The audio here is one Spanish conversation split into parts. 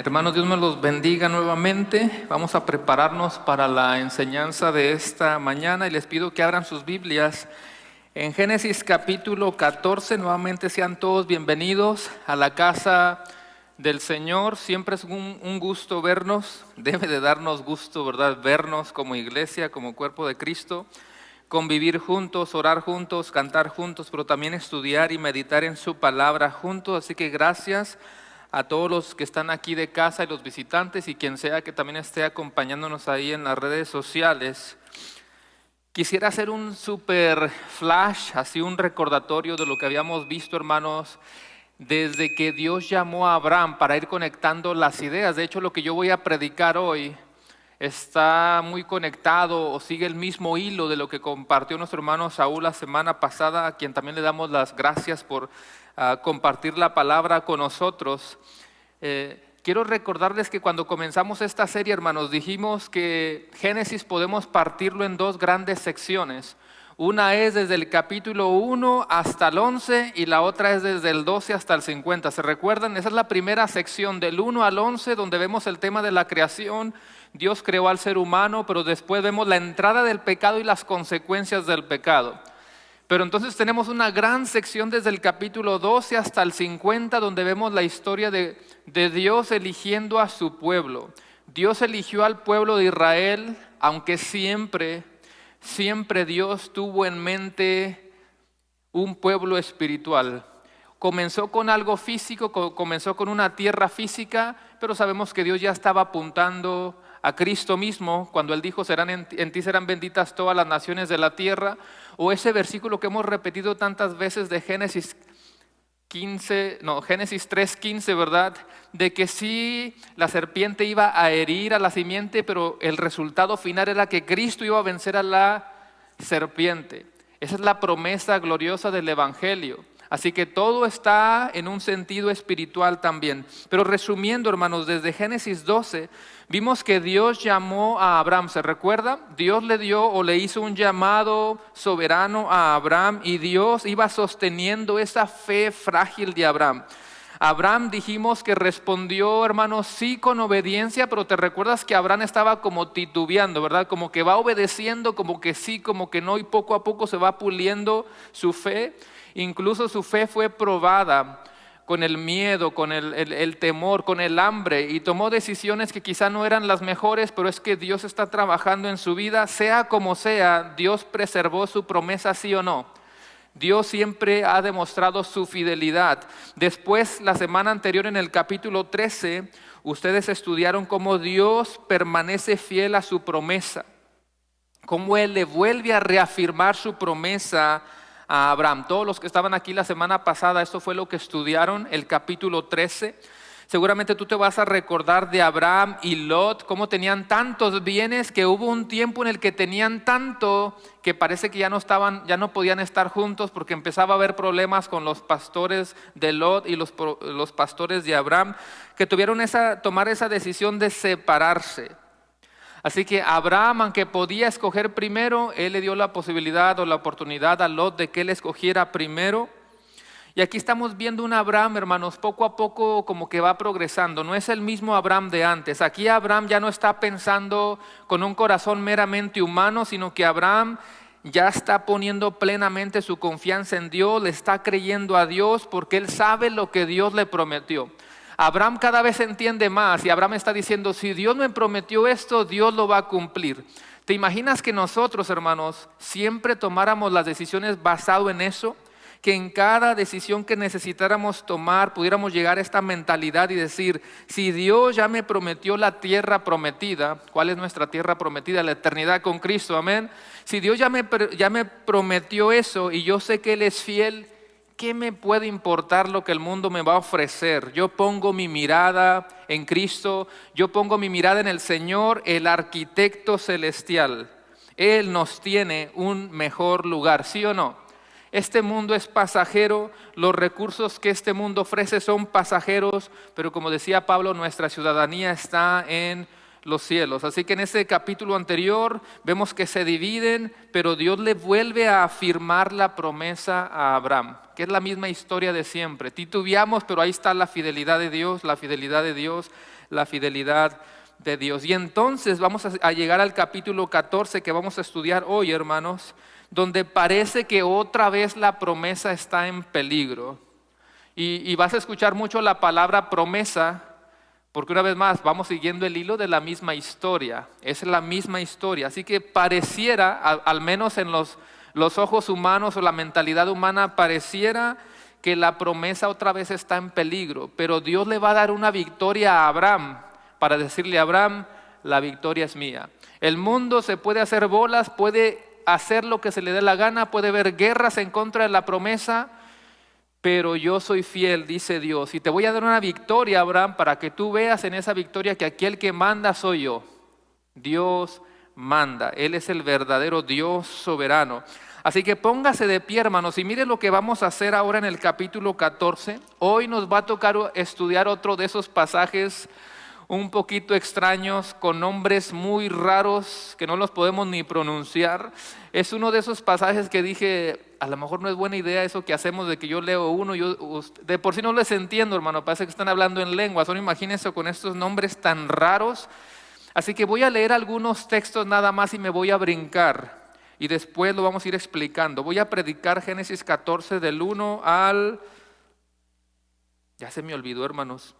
Hermanos, Dios me los bendiga nuevamente. Vamos a prepararnos para la enseñanza de esta mañana y les pido que abran sus Biblias en Génesis capítulo 14. Nuevamente sean todos bienvenidos a la casa del Señor. Siempre es un gusto vernos, debe de darnos gusto, ¿verdad? Vernos como iglesia, como cuerpo de Cristo, convivir juntos, orar juntos, cantar juntos, pero también estudiar y meditar en su palabra juntos. Así que gracias a todos los que están aquí de casa y los visitantes y quien sea que también esté acompañándonos ahí en las redes sociales. Quisiera hacer un super flash, así un recordatorio de lo que habíamos visto, hermanos, desde que Dios llamó a Abraham, para ir conectando las ideas. De hecho, lo que yo voy a predicar hoy está muy conectado o sigue el mismo hilo de lo que compartió nuestro hermano Saúl la semana pasada, a quien también le damos las gracias por compartir la palabra con nosotros. Quiero recordarles que cuando comenzamos esta serie, hermanos, dijimos que Génesis podemos partirlo en dos grandes secciones. Una es desde el capítulo 1 hasta el 11 y la otra es desde el 12 hasta el 50. ¿Se recuerdan? Esa es la primera sección, del 1 al 11, donde vemos el tema de la creación. Dios creó al ser humano, pero después vemos la entrada del pecado y las consecuencias del pecado. Pero entonces tenemos una gran sección desde el capítulo 12 hasta el 50, donde vemos la historia de Dios eligiendo a su pueblo. Dios eligió al pueblo de Israel, aunque siempre Dios tuvo en mente un pueblo espiritual. Comenzó con algo físico, comenzó con una tierra física, pero sabemos que Dios ya estaba apuntando a Cristo mismo, cuando Él dijo, en ti serán benditas todas las naciones de la tierra, o ese versículo que hemos repetido tantas veces de Génesis 3:15, ¿verdad? De que sí, la serpiente iba a herir a la simiente, pero el resultado final era que Cristo iba a vencer a la serpiente. Esa es la promesa gloriosa del Evangelio. Así que todo está en un sentido espiritual también. Pero resumiendo, hermanos, desde Génesis 12, vimos que Dios llamó a Abraham. ¿Se recuerda? Dios le dio o le hizo un llamado soberano a Abraham y Dios iba sosteniendo esa fe frágil de Abraham. Abraham dijimos que respondió, hermanos, sí con obediencia, pero te recuerdas que Abraham estaba como titubeando, ¿verdad? Como que va obedeciendo, como que sí, como que no, y poco a poco se va puliendo su fe. Incluso su fe fue probada con el miedo, con el temor, con el hambre, y tomó decisiones que quizá no eran las mejores, pero es que Dios está trabajando en su vida. Sea como sea, Dios preservó su promesa, sí o no. Dios siempre ha demostrado su fidelidad. Después, la semana anterior en el capítulo 13, ustedes estudiaron cómo Dios permanece fiel a su promesa, cómo Él le vuelve a reafirmar su promesa a Abraham. Todos los que estaban aquí la semana pasada, eso fue lo que estudiaron, el capítulo 13. Seguramente tú te vas a recordar de Abraham y Lot, cómo tenían tantos bienes que hubo un tiempo en el que tenían tanto que parece que ya no podían estar juntos, porque empezaba a haber problemas con los pastores de Lot y los pastores de Abraham, que tuvieron tomar esa decisión de separarse. Así que Abraham, aunque podía escoger primero, él le dio la posibilidad o la oportunidad a Lot de que él escogiera primero. Y aquí estamos viendo un Abraham, hermanos, poco a poco como que va progresando. No es el mismo Abraham de antes. Aquí Abraham ya no está pensando con un corazón meramente humano, sino que Abraham ya está poniendo plenamente su confianza en Dios, le está creyendo a Dios porque él sabe lo que Dios le prometió. Abraham cada vez entiende más y Abraham está diciendo, si Dios me prometió esto, Dios lo va a cumplir. ¿Te imaginas que nosotros, hermanos, siempre tomáramos las decisiones basado en eso? Que en cada decisión que necesitáramos tomar pudiéramos llegar a esta mentalidad y decir, si Dios ya me prometió la tierra prometida, ¿cuál es nuestra tierra prometida? La eternidad con Cristo, amén. Si Dios ya me prometió eso y yo sé que Él es fiel, ¿qué me puede importar lo que el mundo me va a ofrecer? Yo pongo mi mirada en Cristo, yo pongo mi mirada en el Señor, el arquitecto celestial. Él nos tiene un mejor lugar, ¿sí o no? Este mundo es pasajero, los recursos que este mundo ofrece son pasajeros, pero como decía Pablo, nuestra ciudadanía está en los cielos. Así que en ese capítulo anterior vemos que se dividen, pero Dios le vuelve a afirmar la promesa a Abraham, que es la misma historia de siempre. Titubeamos, pero ahí está la fidelidad de Dios, la fidelidad de Dios. Y entonces vamos a llegar al capítulo 14 que vamos a estudiar hoy, hermanos, donde parece que otra vez la promesa está en peligro. Y vas a escuchar mucho la palabra promesa, porque una vez más vamos siguiendo el hilo de la misma historia. Es la misma historia. Así que pareciera, al menos en los ojos humanos o la mentalidad humana, pareciera que la promesa otra vez está en peligro. Pero Dios le va a dar una victoria a Abraham para decirle a Abraham, la victoria es mía. El mundo se puede hacer bolas, puede hacer lo que se le dé la gana, puede haber guerras en contra de la promesa, pero yo soy fiel, dice Dios, y te voy a dar una victoria, Abraham, para que tú veas en esa victoria que aquel que manda soy yo. Dios manda, Él es el verdadero Dios soberano. Así que póngase de pie, hermanos, y mire lo que vamos a hacer ahora en el capítulo 14. Hoy nos va a tocar estudiar otro de esos pasajes un poquito extraños, con nombres muy raros que no los podemos ni pronunciar. Es uno de esos pasajes que dije, a lo mejor no es buena idea eso que hacemos de que yo leo uno, de por sí no les entiendo, hermano, parece que están hablando en lenguas, solo imagínense con estos nombres tan raros. Así que voy a leer algunos textos nada más y me voy a brincar, y después lo vamos a ir explicando. Voy a predicar Génesis 14 del 1 al... ya se me olvidó, hermanos.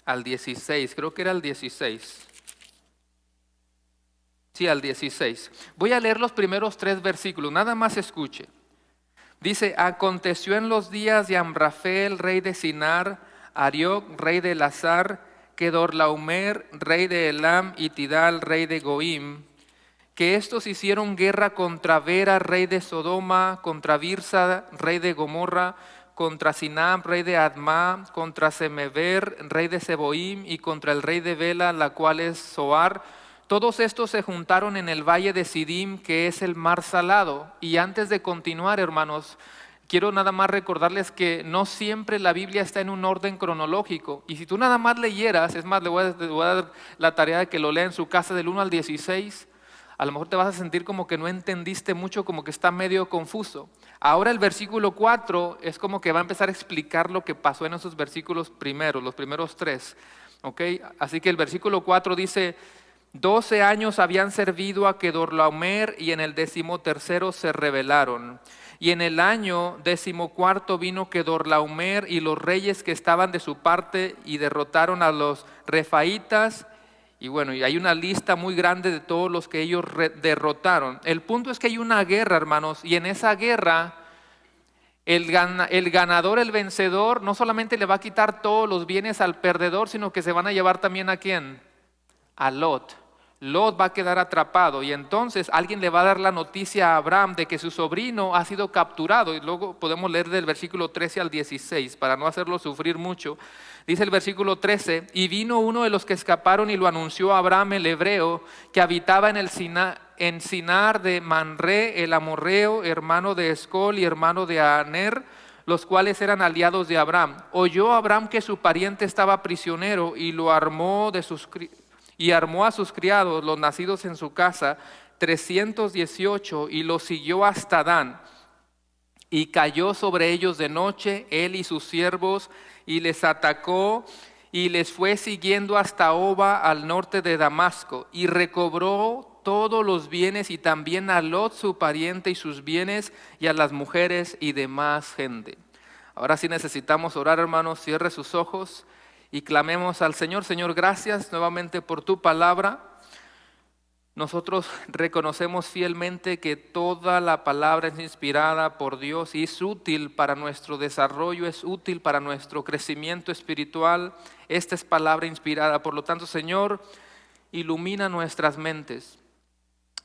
Al 16, creo que era el 16. Sí, al 16. Voy a leer los primeros 3 versículos, nada más escuche. Dice, aconteció en los días de Amrafel, rey de Sinar, Arioc, rey de Elazar, Kedorlaomer, rey de Elam, y Tidal, rey de Goim, que estos hicieron guerra contra Vera, rey de Sodoma, contra Birsa, rey de Gomorra, contra Sinab, rey de Adma, contra Semever, rey de Seboim, y contra el rey de Bela, la cual es Zoar. Todos estos se juntaron en el valle de Sidim, que es el mar salado. Y antes de continuar, hermanos, quiero nada más recordarles que no siempre la Biblia está en un orden cronológico. Y si tú nada más leyeras, es más, le voy a dar la tarea de que lo lea en su casa del 1 al 16, a lo mejor te vas a sentir como que no entendiste mucho, como que está medio confuso. Ahora el versículo 4 es como que va a empezar a explicar lo que pasó en esos versículos primeros, los primeros 3. ¿Okay? Así que el versículo 4 dice, 12 años habían servido a Kedorlaomer y en el 13º se rebelaron. Y en el año 14 vino Kedorlaomer y los reyes que estaban de su parte y derrotaron a los refaitas. Y bueno, y hay una lista muy grande de todos los que ellos derrotaron. El punto es que hay una guerra, hermanos, y en esa guerra el ganador, el vencedor, no solamente le va a quitar todos los bienes al perdedor, sino que se van a llevar también ¿a quién? A Lot. Lot va a quedar atrapado y entonces alguien le va a dar la noticia a Abraham de que su sobrino ha sido capturado. Y luego podemos leer del versículo 13 al 16 para no hacerlo sufrir mucho. Dice el versículo 13, y vino uno de los que escaparon y lo anunció a Abraham el hebreo, que habitaba en Sinar de Manré, el amorreo, hermano de Escol y hermano de Aner, los cuales eran aliados de Abraham. Oyó Abraham que su pariente estaba prisionero y armó a sus criados, los nacidos en su casa, 318, y los siguió hasta Dan. Y cayó sobre ellos de noche, él y sus siervos, y les atacó, y les fue siguiendo hasta Oba, al norte de Damasco, y recobró todos los bienes, y también a Lot su pariente y sus bienes, y a las mujeres y demás gente. Ahora sí necesitamos orar, hermanos. Cierre sus ojos y clamemos al Señor. Señor, gracias nuevamente por tu palabra. Nosotros reconocemos fielmente que toda la palabra es inspirada por Dios y es útil para nuestro desarrollo, es útil para nuestro crecimiento espiritual. Esta es palabra inspirada. Por lo tanto, Señor, ilumina nuestras mentes.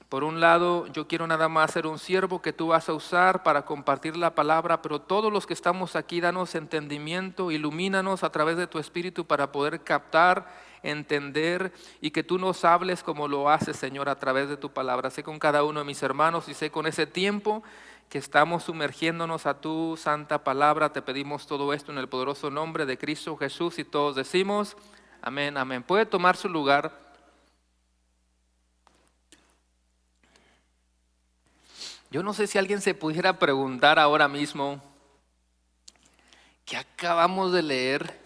Por un lado, yo quiero nada más ser un siervo que tú vas a usar para compartir la palabra, pero todos los que estamos aquí, danos entendimiento, ilumínanos a través de tu Espíritu para poder captar, entender y que tú nos hables como lo haces, Señor, a través de tu palabra. Sé con cada uno de mis hermanos y sé con ese tiempo que estamos sumergiéndonos a tu santa palabra. Te pedimos todo esto en el poderoso nombre de Cristo Jesús y todos decimos amén, amén. Puede tomar su lugar. Yo no sé si alguien se pudiera preguntar ahora mismo, ¿qué acabamos de leer?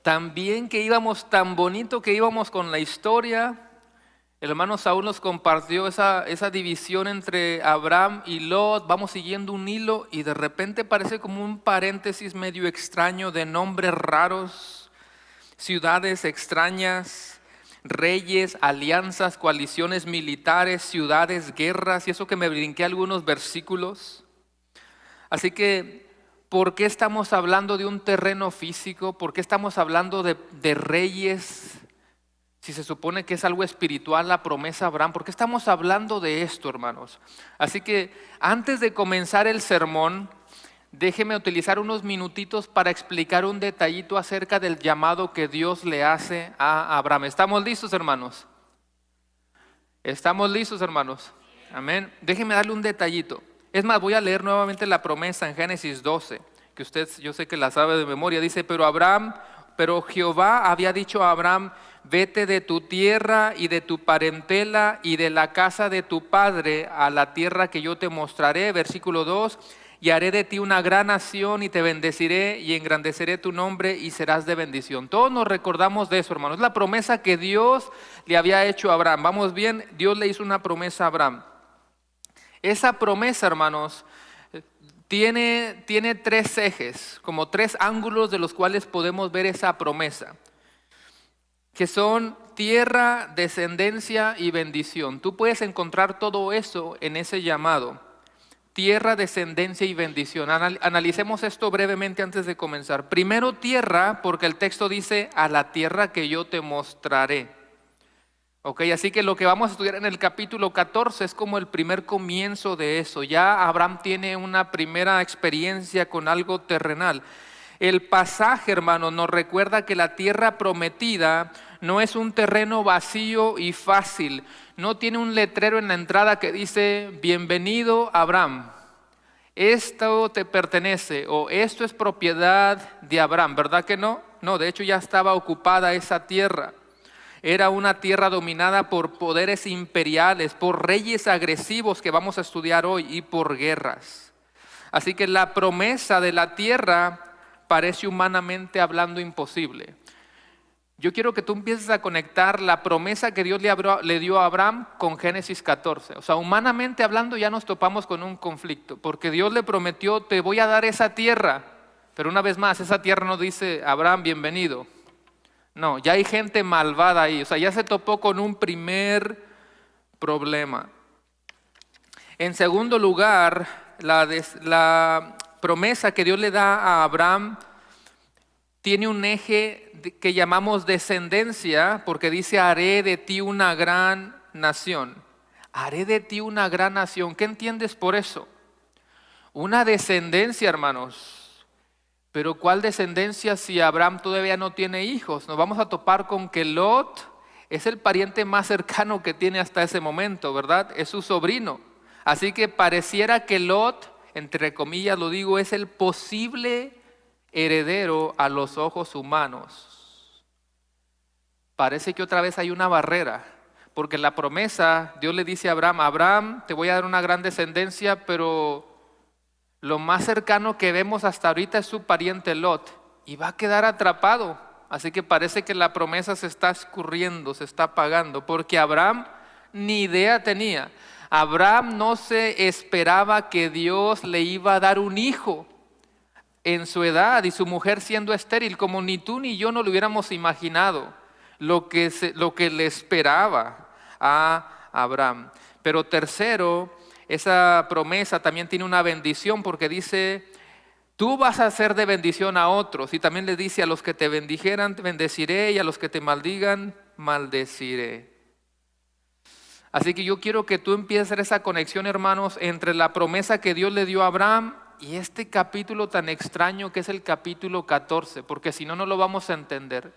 Tan bien que íbamos, tan bonito que íbamos con la historia. El hermano Saúl nos compartió esa división entre Abraham y Lot. Vamos siguiendo un hilo y de repente parece como un paréntesis medio extraño de nombres raros, ciudades extrañas, reyes, alianzas, coaliciones militares, ciudades, guerras, y eso que me brinqué algunos versículos. Así que, ¿por qué estamos hablando de un terreno físico? ¿Por qué estamos hablando de reyes? Si se supone que es algo espiritual la promesa a Abraham, ¿por qué estamos hablando de esto, hermanos? Así que antes de comenzar el sermón, déjeme utilizar unos minutitos para explicar un detallito acerca del llamado que Dios le hace a Abraham. ¿Estamos listos, hermanos? ¿Estamos listos, hermanos? Amén. Déjeme darle un detallito. Es más, voy a leer nuevamente la promesa en Génesis 12, que usted, yo sé que la sabe de memoria. Dice, pero Jehová había dicho a Abraham, vete de tu tierra y de tu parentela y de la casa de tu padre a la tierra que yo te mostraré. Versículo 2, y haré de ti una gran nación y te bendeciré y engrandeceré tu nombre y serás de bendición. Todos nos recordamos de eso, hermanos. Es la promesa que Dios le había hecho a Abraham. Vamos bien, Dios le hizo una promesa a Abraham. Esa promesa, hermanos, tiene tres ejes, como tres ángulos de los cuales podemos ver esa promesa, que son tierra, descendencia y bendición. Tú puedes encontrar todo eso en ese llamado. Tierra, descendencia y bendición. Analicemos esto brevemente antes de comenzar. Primero tierra, porque el texto dice, a la tierra que yo te mostraré. Ok, así que lo que vamos a estudiar en el capítulo 14 es como el primer comienzo de eso. Ya Abraham tiene una primera experiencia con algo terrenal. El pasaje, hermano, nos recuerda que la tierra prometida no es un terreno vacío y fácil. No tiene un letrero en la entrada que dice, bienvenido Abraham, esto te pertenece o esto es propiedad de Abraham. ¿Verdad que no? No, de hecho ya estaba ocupada esa tierra. Era una tierra dominada por poderes imperiales, por reyes agresivos que vamos a estudiar hoy y por guerras. Así que la promesa de la tierra parece humanamente hablando imposible. Yo quiero que tú empieces a conectar la promesa que Dios le dio a Abraham con Génesis 14. O sea, humanamente hablando ya nos topamos con un conflicto, porque Dios le prometió, te voy a dar esa tierra. Pero una vez más, esa tierra no dice, Abraham, bienvenido. No, ya hay gente malvada ahí. O sea, ya se topó con un primer problema. En segundo lugar, la promesa que Dios le da a Abraham tiene un eje que llamamos descendencia, porque dice, haré de ti una gran nación. Haré de ti una gran nación. ¿Qué entiendes por eso? Una descendencia, hermanos. Pero ¿cuál descendencia si Abraham todavía no tiene hijos? Nos vamos a topar con que Lot es el pariente más cercano que tiene hasta ese momento, ¿verdad? Es su sobrino. Así que pareciera que Lot, entre comillas lo digo, es el posible heredero a los ojos humanos. Parece que otra vez hay una barrera, porque la promesa, Dios le dice a Abraham, Abraham, te voy a dar una gran descendencia, pero lo más cercano que vemos hasta ahorita es su pariente Lot, y va a quedar atrapado. Así que parece que la promesa se está escurriendo, se está apagando, porque Abraham ni idea tenía. Abraham no se esperaba que Dios le iba a dar un hijo en su edad y su mujer siendo estéril, como ni tú ni yo no lo hubiéramos imaginado lo que le esperaba a Abraham. Pero tercero, esa promesa también tiene una bendición, porque dice, tú vas a ser de bendición a otros. Y también le dice, a los que te bendijeran, te bendeciré, y a los que te maldigan, maldeciré. Así que yo quiero que tú empieces a hacer esa conexión, hermanos, entre la promesa que Dios le dio a Abraham y este capítulo tan extraño que es el capítulo 14, porque si no, no lo vamos a entender.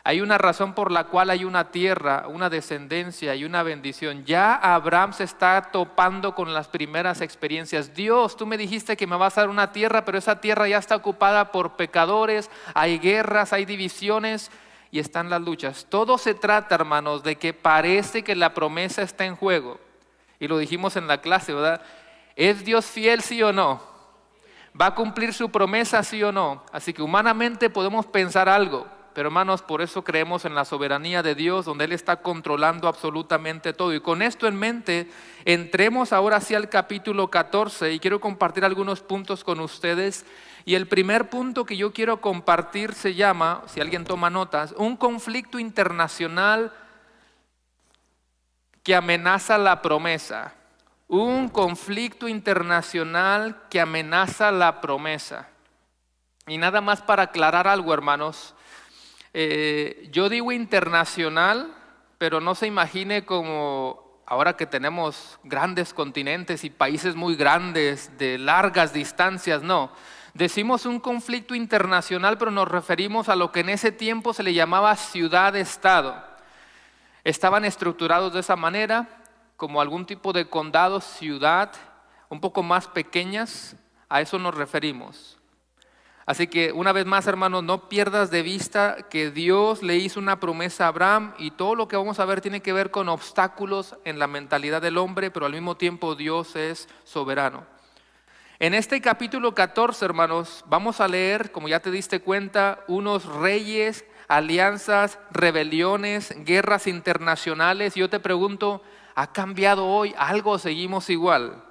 Hay una razón por la cual hay una tierra, una descendencia y una bendición. Ya Abraham se está topando con las primeras experiencias. Dios, tú me dijiste que me vas a dar una tierra, pero esa tierra ya está ocupada por pecadores, hay guerras, hay divisiones y están las luchas. Todo se trata, hermanos, de que parece que la promesa está en juego. Y lo dijimos en la clase, ¿verdad? ¿Es Dios fiel, sí o no? ¿Va a cumplir su promesa, sí o no? Así que humanamente podemos pensar algo. pero hermanos, por eso creemos en la soberanía de Dios, donde Él está controlando absolutamente todo. Y con esto en mente, entremos ahora sí al capítulo 14 y quiero compartir algunos puntos con ustedes. Y el primer punto que yo quiero compartir se llama, si alguien toma notas, un conflicto internacional que amenaza la promesa. Un conflicto internacional que amenaza la promesa. Y nada más para aclarar algo, hermanos, yo digo internacional, pero no se imagine como ahora que tenemos grandes continentes y países muy grandes, de largas distancias, no. Decimos un conflicto internacional, pero nos referimos a lo que en ese tiempo se le llamaba ciudad-estado. Estaban estructurados de esa manera, como algún tipo de condado, ciudad, un poco más pequeñas, a eso nos referimos. Así que una vez más, hermanos, no pierdas de vista que Dios le hizo una promesa a Abraham y todo lo que vamos a ver tiene que ver con obstáculos en la mentalidad del hombre, pero al mismo tiempo Dios es soberano. En este capítulo 14, hermanos, vamos a leer, como ya te diste cuenta, unos reyes, alianzas, rebeliones, guerras internacionales. Yo te pregunto, ¿ha cambiado hoy algo o seguimos igual?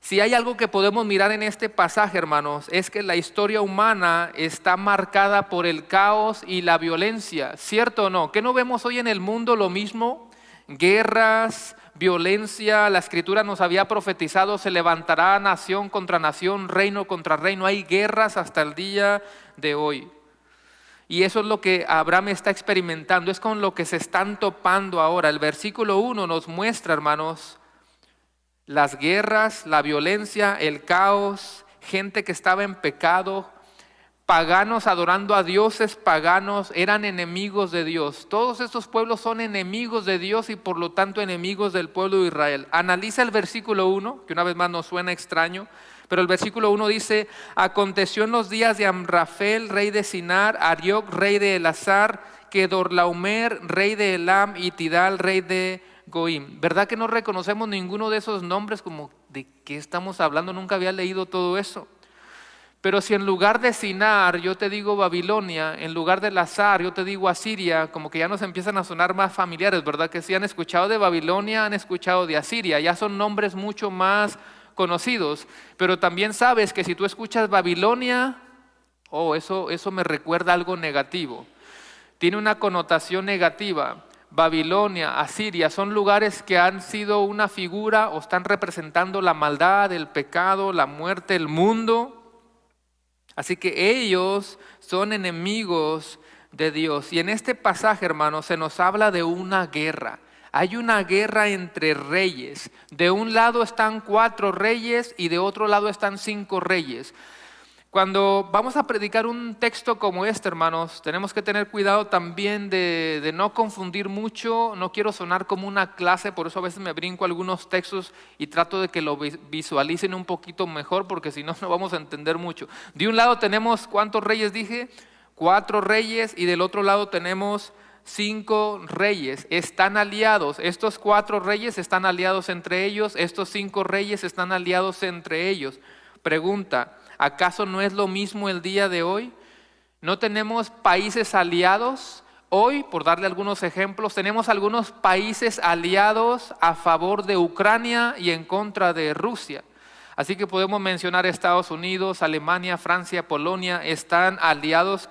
Si hay algo que podemos mirar en este pasaje, hermanos, es que la historia humana está marcada por el caos y la violencia, ¿cierto o no? ¿Qué no vemos hoy en el mundo lo mismo? Guerras, violencia, la Escritura nos había profetizado, se levantará nación contra nación, reino contra reino, hay guerras hasta el día de hoy. Y eso es lo que Abraham está experimentando, es con lo que se están topando ahora. El versículo 1 nos muestra, hermanos, las guerras, la violencia, el caos, gente que estaba en pecado, paganos adorando a dioses paganos, eran enemigos de Dios. Todos estos pueblos son enemigos de Dios y por lo tanto enemigos del pueblo de Israel. Analiza el versículo 1, que una vez más nos suena extraño, pero el versículo 1 dice: aconteció en los días de Amrafel, rey de Sinar, Arioc, rey de Elazar, Kedorlaomer, rey de Elam, y Tidal, rey de Goim. ¿Verdad que no reconocemos ninguno de esos nombres? Como, ¿de qué estamos hablando? Nunca había leído todo eso. Pero si en lugar de Sinar yo te digo Babilonia, en lugar de Elazar yo te digo Asiria, como que ya nos empiezan a sonar más familiares, ¿verdad? Que si han escuchado de Babilonia, han escuchado de Asiria, ya son nombres mucho más conocidos. Pero también sabes que si tú escuchas Babilonia, eso me recuerda algo negativo. Tiene una connotación negativa. Babilonia, Asiria, son lugares que han sido una figura o están representando la maldad, el pecado, la muerte, el mundo. Así que ellos son enemigos de Dios. Y en este pasaje, hermanos, se nos habla de una guerra. Hay una guerra entre reyes. De un lado están 4 reyes y de otro lado están 5 reyes. Cuando vamos a predicar un texto como este, hermanos, tenemos que tener cuidado también de no confundir mucho. No quiero sonar como una clase, por eso a veces me brinco algunos textos y trato de que lo visualicen un poquito mejor, porque si no, no vamos a entender mucho. De un lado tenemos, ¿cuántos reyes dije? 4 reyes, y del otro lado tenemos 5 reyes. Están aliados. Estos 4 reyes están aliados entre ellos, estos 5 reyes están aliados entre ellos. Pregunta: ¿acaso no es lo mismo el día de hoy? ¿No tenemos países aliados? Hoy, por darle algunos ejemplos, tenemos algunos países aliados a favor de Ucrania y en contra de Rusia. Así que podemos mencionar Estados Unidos, Alemania, Francia, Polonia, están aliados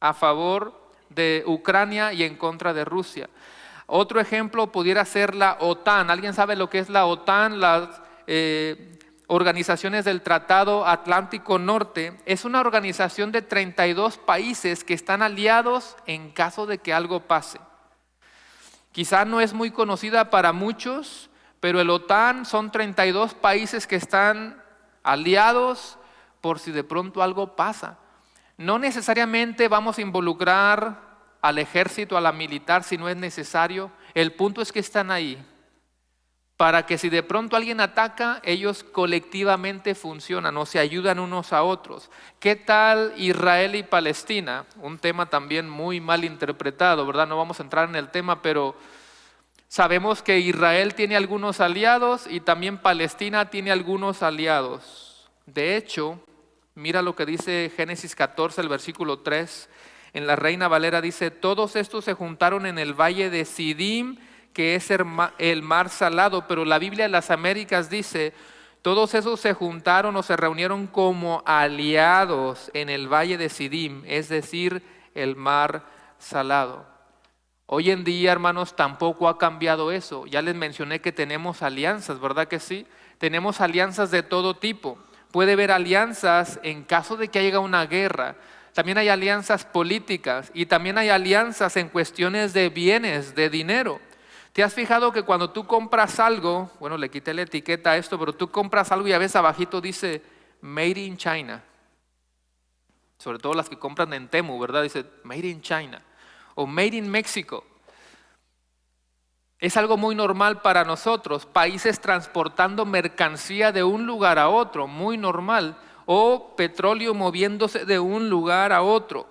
a favor de Ucrania y en contra de Rusia. Otro ejemplo pudiera ser la OTAN. ¿Alguien sabe lo que es la OTAN? Las organizaciones del Tratado Atlántico Norte. Es una organización de 32 países que están aliados en caso de que algo pase. Quizá no es muy conocida para muchos, pero el OTAN son 32 países que están aliados por si de pronto algo pasa. No necesariamente vamos a involucrar al ejército, a la militar si no es necesario. El punto es que están ahí, para que si de pronto alguien ataca, ellos colectivamente funcionan o se ayudan unos a otros. ¿Qué tal Israel y Palestina? Un tema también muy mal interpretado, ¿verdad? No vamos a entrar en el tema, pero sabemos que Israel tiene algunos aliados y también Palestina tiene algunos aliados. De hecho, mira lo que dice Génesis 14, el versículo 3. En la Reina Valera dice, todos estos se juntaron en el valle de Sidim, que es el mar salado, pero la Biblia de las Américas dice, todos esos se juntaron o se reunieron como aliados en el valle de Sidim, es decir, el mar salado. Hoy en día, hermanos, tampoco ha cambiado eso. Ya les mencioné que tenemos alianzas, ¿verdad que sí? Tenemos alianzas de todo tipo. Puede haber alianzas en caso de que haya una guerra. También hay alianzas políticas y también hay alianzas en cuestiones de bienes, de dinero. ¿Te has fijado que cuando tú compras algo, bueno, le quité la etiqueta a esto, pero tú compras algo y a veces abajito dice Made in China? Sobre todo las que compran en Temu, ¿verdad? Dice Made in China o Made in Mexico. Es algo muy normal para nosotros, países transportando mercancía de un lugar a otro, muy normal, o petróleo moviéndose de un lugar a otro.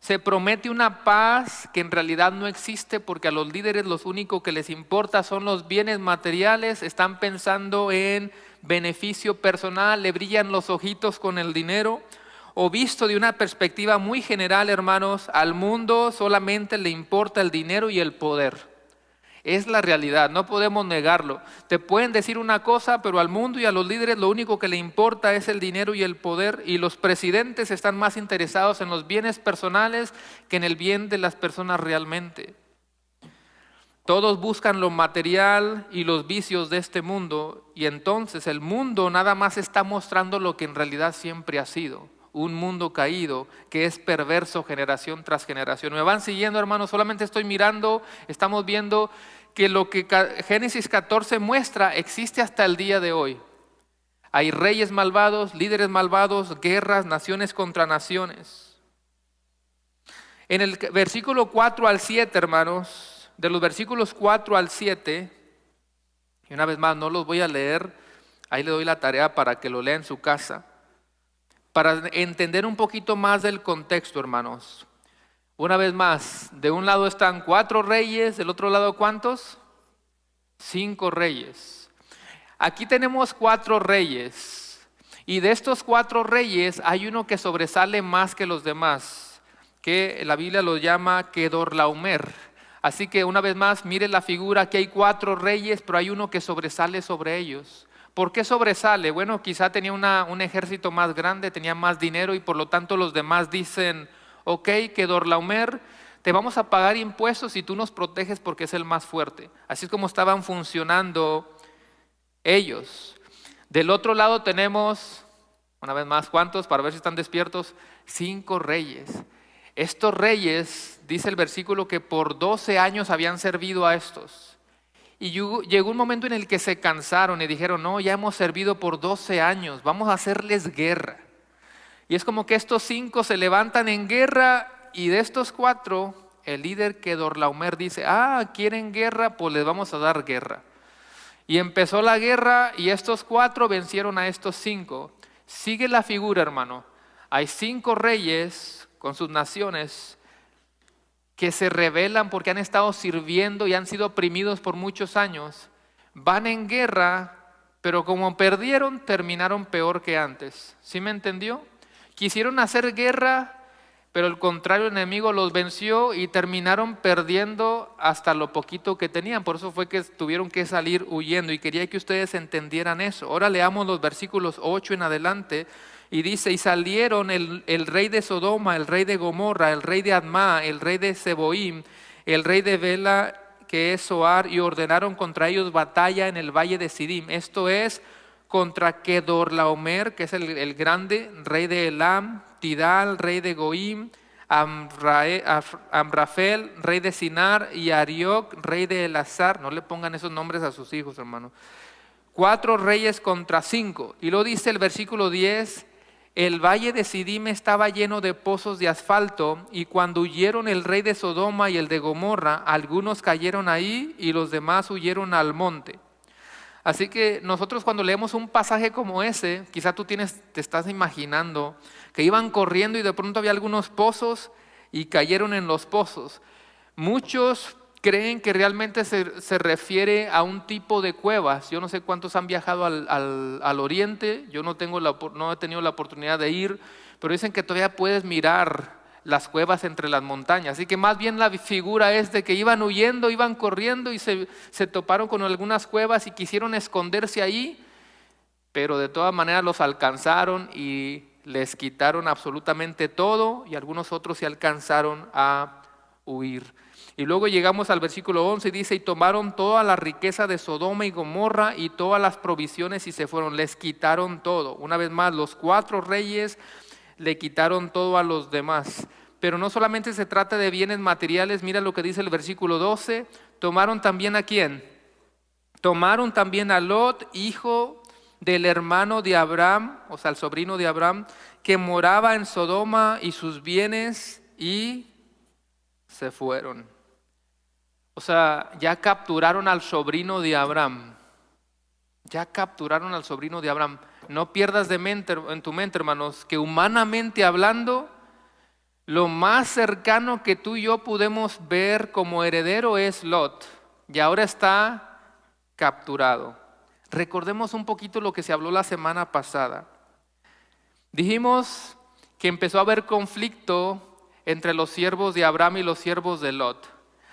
Se promete una paz que en realidad no existe porque a los líderes lo único que les importa son los bienes materiales, están pensando en beneficio personal, le brillan los ojitos con el dinero. O visto de una perspectiva muy general, hermanos, al mundo solamente le importa el dinero y el poder. Es la realidad, no podemos negarlo. Te pueden decir una cosa, pero al mundo y a los líderes lo único que le importa es el dinero y el poder. Y los presidentes están más interesados en los bienes personales que en el bien de las personas realmente. Todos buscan lo material y los vicios de este mundo. Y entonces el mundo nada más está mostrando lo que en realidad siempre ha sido. Un mundo caído que es perverso generación tras generación. ¿Me van siguiendo, hermanos? Solamente estoy mirando, estamos viendo que lo que Génesis 14 muestra existe hasta el día de hoy. Hay reyes malvados, líderes malvados, guerras, naciones contra naciones. En el versículo 4 al 7, hermanos, de los versículos 4 al 7, y una vez más no los voy a leer, ahí le doy la tarea para que lo lea en su casa. Para entender un poquito más del contexto, hermanos. Una vez más, de un lado están 4 reyes, del otro lado ¿cuántos? 5 reyes. Aquí tenemos 4 reyes. Y de estos 4 reyes hay uno que sobresale más que los demás, que la Biblia lo llama Kedorlaomer. Así que una vez más, mire la figura, aquí hay 4 reyes, pero hay uno que sobresale sobre ellos. ¿Por qué sobresale? Bueno, quizá tenía un ejército más grande, tenía más dinero y por lo tanto los demás dicen, ok, Kedorlaomer, te vamos a pagar impuestos y tú nos proteges porque es el más fuerte. Así es como estaban funcionando ellos. Del otro lado tenemos, una vez más, ¿cuántos? Para ver si están despiertos, 5 reyes. Estos reyes, dice el versículo, que por 12 años habían servido a estos. Y llegó un momento en el que se cansaron y dijeron, no, ya hemos servido por 12 años, vamos a hacerles guerra. Y es como que estos 5 se levantan en guerra y de estos 4, el líder Kedorlaomer dice, ¿quieren guerra? Pues les vamos a dar guerra. Y empezó la guerra y estos 4 vencieron a estos 5. Sigue la figura, hermano. Hay 5 reyes con sus naciones que se rebelan porque han estado sirviendo y han sido oprimidos por muchos años, van en guerra, pero como perdieron, terminaron peor que antes. ¿Sí me entendió? Quisieron hacer guerra, pero el contrario enemigo los venció y terminaron perdiendo hasta lo poquito que tenían. Por eso fue que tuvieron que salir huyendo y quería que ustedes entendieran eso. Ahora leamos los versículos 8 en adelante. Y dice, y salieron el rey de Sodoma, el rey de Gomorra, el rey de Adma, el rey de Seboim, el rey de Bela, que es Zoar, y ordenaron contra ellos batalla en el valle de Sidim. Esto es contra Kedorlaomer, que es el grande, rey de Elam, Tidal, rey de Goim, Amrafel, rey de Sinar, y Arioc, rey de Elazar. No le pongan esos nombres a sus hijos, hermano. 4 reyes contra 5. Y lo dice el versículo 10, el valle de Sidim estaba lleno de pozos de asfalto, y cuando huyeron el rey de Sodoma y el de Gomorra, algunos cayeron ahí y los demás huyeron al monte. Así que nosotros cuando leemos un pasaje como ese, quizá tú te estás imaginando que iban corriendo y de pronto había algunos pozos y cayeron en los pozos. Muchos creen que realmente se refiere a un tipo de cuevas. Yo no sé cuántos han viajado al oriente, yo no he tenido la oportunidad de ir, pero dicen que todavía puedes mirar las cuevas entre las montañas. Así que más bien la figura es de que iban huyendo, iban corriendo y se toparon con algunas cuevas y quisieron esconderse ahí, pero de todas maneras los alcanzaron y les quitaron absolutamente todo, y algunos otros se alcanzaron a huir. Y luego llegamos al versículo 11 y dice: y tomaron toda la riqueza de Sodoma y Gomorra y todas las provisiones y se fueron. Les quitaron todo. Una vez más, los 4 reyes le quitaron todo a los demás. Pero no solamente se trata de bienes materiales. Mira lo que dice el versículo 12. Tomaron también ¿a quién? Tomaron también a Lot, hijo del hermano de Abraham, o sea, el sobrino de Abraham, que moraba en Sodoma, y sus bienes, y se fueron. O sea, ya capturaron al sobrino de Abraham. Ya capturaron al sobrino de Abraham. No pierdas en tu mente, hermanos, que humanamente hablando, lo más cercano que tú y yo podemos ver como heredero es Lot. Y ahora está capturado. Recordemos un poquito lo que se habló la semana pasada. Dijimos que empezó a haber conflicto entre los siervos de Abraham y los siervos de Lot.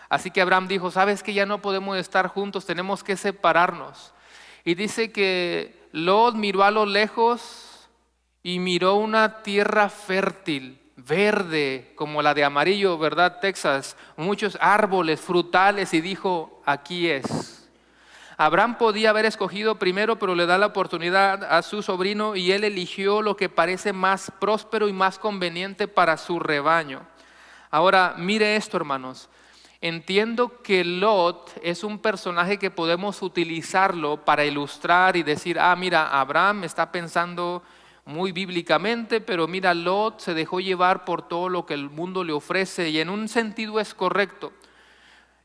Así que Abraham dijo: sabes que ya no podemos estar juntos, tenemos que separarnos. Y dice que Lot miró a lo lejos y miró una tierra fértil, verde, como la de Amarillo, ¿verdad? Texas, muchos árboles frutales, y dijo: aquí es. Abraham podía haber escogido primero, pero le da la oportunidad a su sobrino y él eligió lo que parece más próspero y más conveniente para su rebaño. Ahora, mire esto, hermanos. Entiendo que Lot es un personaje que podemos utilizarlo para ilustrar y decir: mira, Abraham está pensando muy bíblicamente, pero mira, Lot se dejó llevar por todo lo que el mundo le ofrece, y en un sentido es correcto.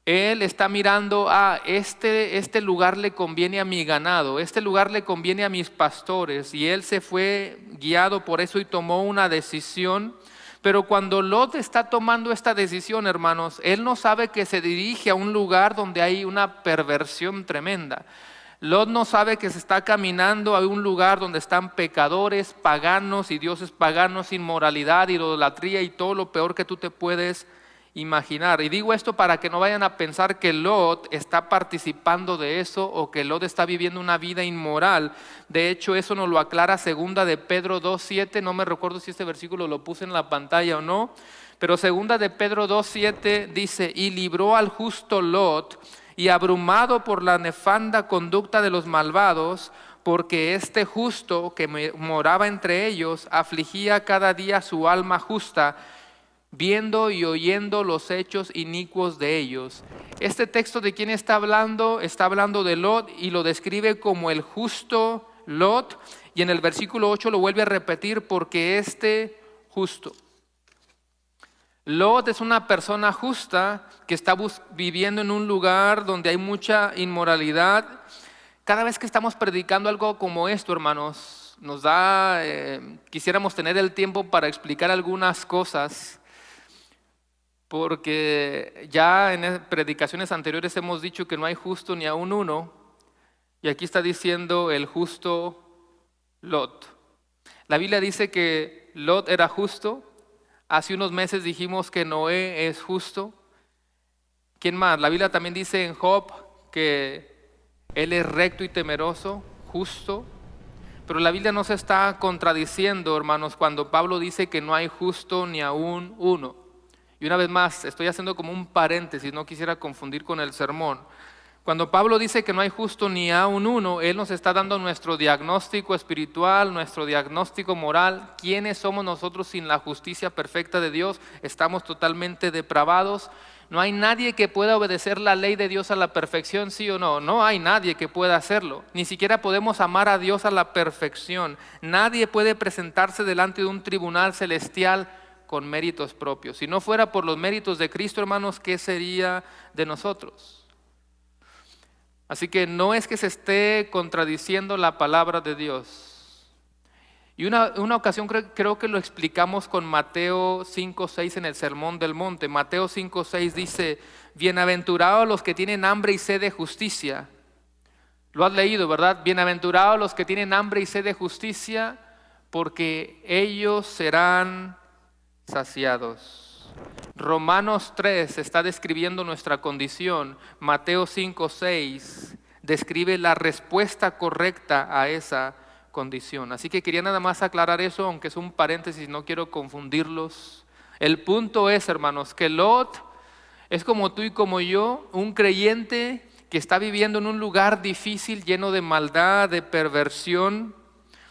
Él está mirando: este lugar le conviene a mi ganado, este lugar le conviene a mis pastores, y él se fue guiado por eso y tomó una decisión. Pero cuando Lot está tomando esta decisión, hermanos, él no sabe que se dirige a un lugar donde hay una perversión tremenda. Lot no sabe que se está caminando a un lugar donde están pecadores, paganos y dioses paganos, inmoralidad, idolatría y todo lo peor que tú te puedes imaginar. Y digo esto para que no vayan a pensar que Lot está participando de eso o que Lot está viviendo una vida inmoral. De hecho, eso nos lo aclara segunda de Pedro 2:7. No me recuerdo si este versículo lo puse en la pantalla o no, pero segunda de Pedro 2:7 dice: y libró al justo Lot, y abrumado por la nefanda conducta de los malvados, porque este justo que moraba entre ellos afligía cada día su alma justa, viendo y oyendo los hechos inicuos de ellos. Este texto, ¿de quién está hablando? Está hablando de Lot, y lo describe como el justo Lot, y en el versículo 8 lo vuelve a repetir: porque este justo. Lot es una persona justa que está viviendo en un lugar donde hay mucha inmoralidad. Cada vez que estamos predicando algo como esto, hermanos, nos da, quisiéramos tener el tiempo para explicar algunas cosas, porque ya en predicaciones anteriores hemos dicho que no hay justo ni aun uno, y aquí está diciendo el justo Lot. La Biblia dice que Lot era justo. Hace unos meses dijimos que Noé es justo. ¿Quién más? La Biblia también dice en Job que él es recto y temeroso, justo. Pero la Biblia no se está contradiciendo, hermanos, cuando Pablo dice que no hay justo ni aun uno. Y una vez más, estoy haciendo como un paréntesis, no quisiera confundir con el sermón. Cuando Pablo dice que no hay justo ni aun uno, él nos está dando nuestro diagnóstico espiritual, nuestro diagnóstico moral. ¿Quiénes somos nosotros sin la justicia perfecta de Dios? Estamos totalmente depravados. No hay nadie que pueda obedecer la ley de Dios a la perfección, ¿sí o no? No hay nadie que pueda hacerlo. Ni siquiera podemos amar a Dios a la perfección. Nadie puede presentarse delante de un tribunal celestial con méritos propios. Si no fuera por los méritos de Cristo, hermanos, ¿qué sería de nosotros? Así que no es que se esté contradiciendo la palabra de Dios. Y una ocasión creo que lo explicamos con Mateo 5:6 en el Sermón del Monte. Mateo 5:6 dice: bienaventurados los que tienen hambre y sed de justicia. Lo has leído, ¿verdad? Bienaventurados los que tienen hambre y sed de justicia, porque ellos serán saciados. Romanos 3 está describiendo nuestra condición. Mateo 5, 6 describe la respuesta correcta a esa condición. Así que quería nada más aclarar eso, aunque es un paréntesis, no quiero confundirlos. El punto es, hermanos, que Lot es como tú y como yo, un creyente que está viviendo en un lugar difícil, lleno de maldad, de perversión,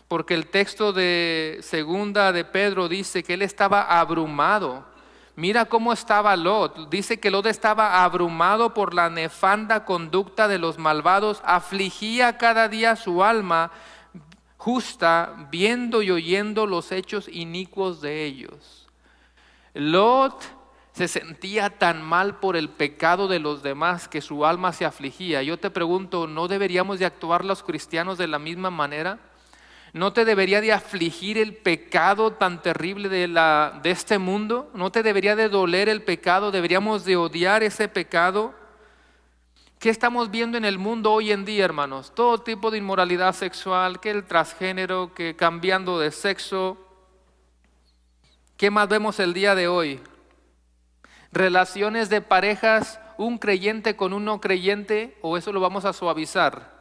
porque el texto de segunda de Pedro dice que él estaba abrumado. Mira cómo estaba Lot. Dice que Lot estaba abrumado por la nefanda conducta de los malvados, afligía cada día su alma justa, viendo y oyendo los hechos inicuos de ellos. Lot se sentía tan mal por el pecado de los demás que su alma se afligía. Yo te pregunto, ¿no deberíamos de actuar los cristianos de la misma manera? ¿No te debería de afligir el pecado tan terrible de este mundo? ¿No te debería de doler el pecado? ¿Deberíamos de odiar ese pecado? ¿Qué estamos viendo en el mundo hoy en día, hermanos? Todo tipo de inmoralidad sexual, que el transgénero, que cambiando de sexo. ¿Qué más vemos el día de hoy? Relaciones de parejas, un creyente con un no creyente, o eso lo vamos a suavizar.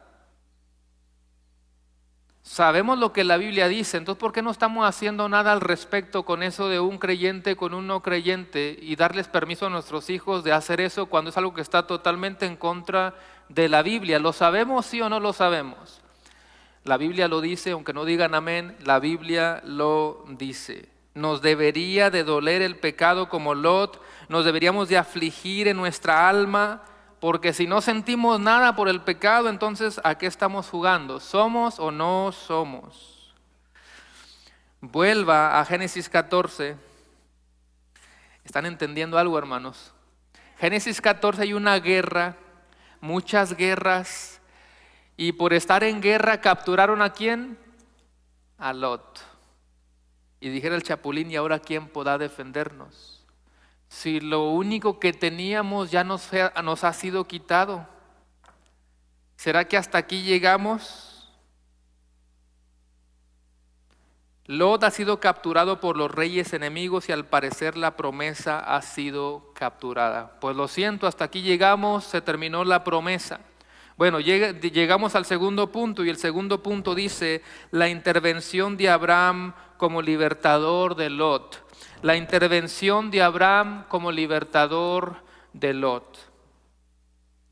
Sabemos lo que la Biblia dice, entonces ¿por qué no estamos haciendo nada al respecto con eso de un creyente con un no creyente y darles permiso a nuestros hijos de hacer eso cuando es algo que está totalmente en contra de la Biblia? ¿Lo sabemos, sí o no lo sabemos? La Biblia lo dice, aunque no digan amén, la Biblia lo dice. Nos debería de doler el pecado como Lot, nos deberíamos de afligir en nuestra alma, porque si no sentimos nada por el pecado, entonces ¿a qué estamos jugando? ¿Somos o no somos? Vuelva a Génesis 14. ¿Están entendiendo algo, hermanos? Génesis 14 hay una guerra, muchas guerras, y por estar en guerra capturaron ¿a quién? A Lot. Y dijera el chapulín, ¿y ahora quién podrá defendernos? Si lo único que teníamos ya nos ha sido quitado. ¿Será que hasta aquí llegamos? Lot ha sido capturado por los reyes enemigos y al parecer la promesa ha sido capturada. Pues lo siento, hasta aquí llegamos, se terminó la promesa. Bueno, llegamos al segundo punto y el segundo punto dice la intervención de Abraham como libertador de Lot. La intervención de Abraham como libertador de Lot.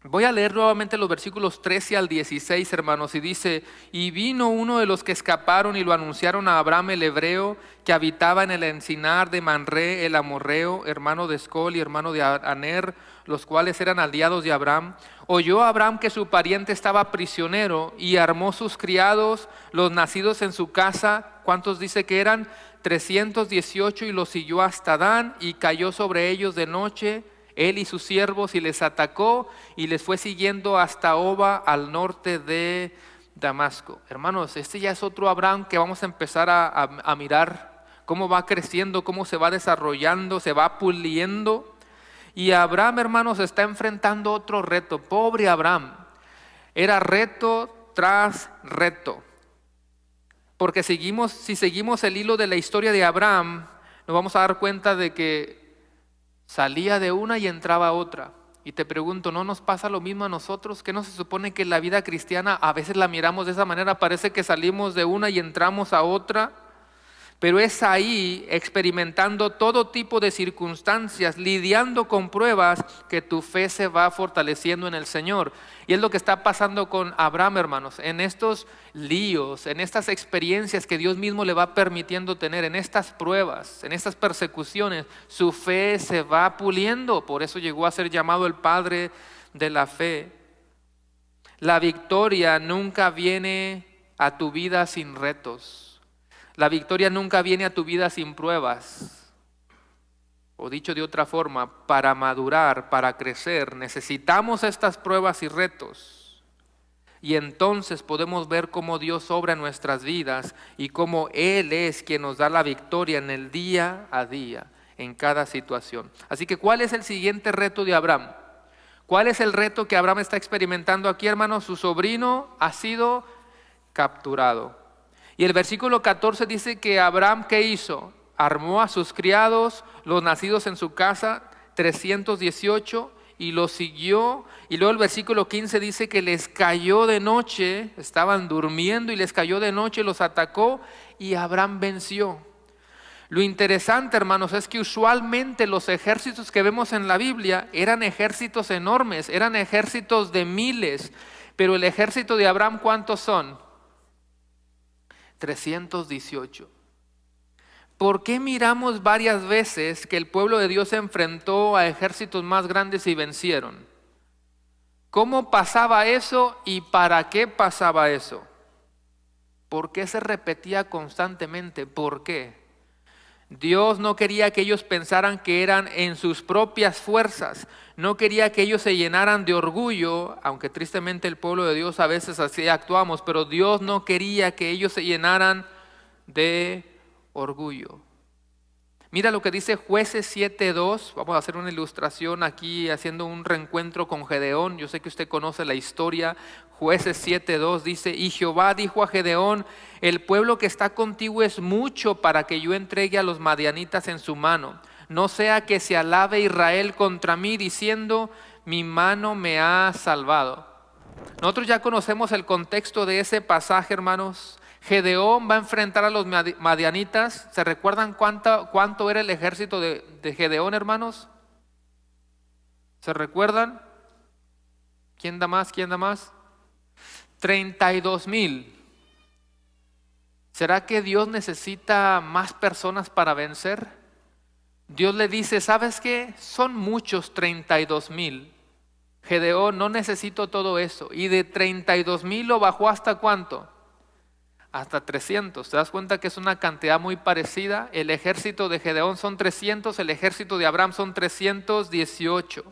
Voy a leer nuevamente los versículos 13 al 16, hermanos, y dice: y vino uno de los que escaparon y lo anunciaron a Abraham el hebreo, que habitaba en el encinar de Manré el amorreo, hermano de Escol y hermano de Aner, los cuales eran aliados de Abraham. Oyó Abraham que su pariente estaba prisionero y armó sus criados, los nacidos en su casa. ¿Cuántos dice que eran? 318, y los siguió hasta Dan y cayó sobre ellos de noche, él y sus siervos, y les atacó y les fue siguiendo hasta Oba, al norte de Damasco. Hermanos, este ya es otro Abraham que vamos a empezar a mirar cómo va creciendo, cómo se va desarrollando, se va puliendo. Y Abraham, hermanos, está enfrentando otro reto. Pobre Abraham, era reto tras reto. Porque si seguimos el hilo de la historia de Abraham, nos vamos a dar cuenta de que salía de una y entraba a otra. Y te pregunto, ¿no nos pasa lo mismo a nosotros? ¿Qué no se supone que la vida cristiana a veces la miramos de esa manera? Parece que salimos de una y entramos a otra. Pero es ahí, experimentando todo tipo de circunstancias, lidiando con pruebas, que tu fe se va fortaleciendo en el Señor. Y es lo que está pasando con Abraham, hermanos. En estos líos, en estas experiencias que Dios mismo le va permitiendo tener, en estas pruebas, en estas persecuciones, su fe se va puliendo. Por eso llegó a ser llamado el padre de la fe. La victoria nunca viene a tu vida sin retos. La victoria nunca viene a tu vida sin pruebas. O dicho de otra forma, para madurar, para crecer, necesitamos estas pruebas y retos. Y entonces podemos ver cómo Dios obra en nuestras vidas y cómo Él es quien nos da la victoria en el día a día, en cada situación. Así que, ¿cuál es el siguiente reto de Abraham? ¿Cuál es el reto que Abraham está experimentando aquí, hermanos? Su sobrino ha sido capturado. Y el versículo 14 dice que Abraham, ¿qué hizo? armó a sus criados, los nacidos en su casa, 318, y los siguió. Y luego el versículo 15 dice que les cayó de noche, estaban durmiendo y les cayó de noche, los atacó y Abraham venció. Lo interesante, hermanos, es que usualmente los ejércitos que vemos en la Biblia eran ejércitos enormes, eran ejércitos de miles, pero el ejército de Abraham, ¿cuántos son? 318. ¿Por qué miramos varias veces que el pueblo de Dios se enfrentó a ejércitos más grandes y vencieron? ¿Cómo pasaba eso y para qué pasaba eso? ¿Por qué se repetía constantemente? ¿Por qué? Dios no quería que ellos pensaran que eran en sus propias fuerzas, no quería que ellos se llenaran de orgullo, aunque tristemente el pueblo de Dios a veces así actuamos, pero Dios no quería que ellos se llenaran de orgullo. Mira lo que dice Jueces 7:2, vamos a hacer una ilustración aquí haciendo un reencuentro con Gedeón, yo sé que usted conoce la historia. Jueces 7:2 dice: y Jehová dijo a Gedeón, el pueblo que está contigo es mucho para que yo entregue a los madianitas en su mano, no sea que se alabe Israel contra mí diciendo, mi mano me ha salvado. Nosotros ya conocemos el contexto de ese pasaje, hermanos. Gedeón va a enfrentar a los madianitas. ¿Se recuerdan cuánto era el ejército de Gedeón, hermanos? ¿Se recuerdan? ¿Quién da más? ¿Quién da más? 32,000. ¿Será que Dios necesita más personas para vencer? Dios le dice, ¿sabes qué? Son muchos 32,000. Gedeón, no necesito todo eso. Y de 32,000 lo bajó ¿hasta cuánto? Hasta 300. ¿Te das cuenta que es una cantidad muy parecida? El ejército de Gedeón son 300, el ejército de Abraham son 318.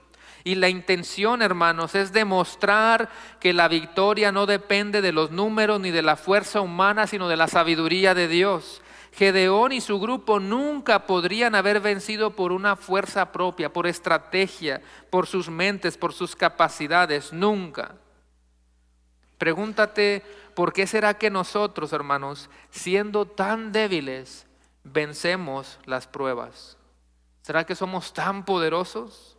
Y la intención, hermanos, es demostrar que la victoria no depende de los números ni de la fuerza humana, sino de la sabiduría de Dios. Gedeón y su grupo nunca podrían haber vencido por una fuerza propia, por estrategia, por sus mentes, por sus capacidades, nunca. Pregúntate, ¿por qué será que nosotros, hermanos, siendo tan débiles, vencemos las pruebas? ¿Será que somos tan poderosos?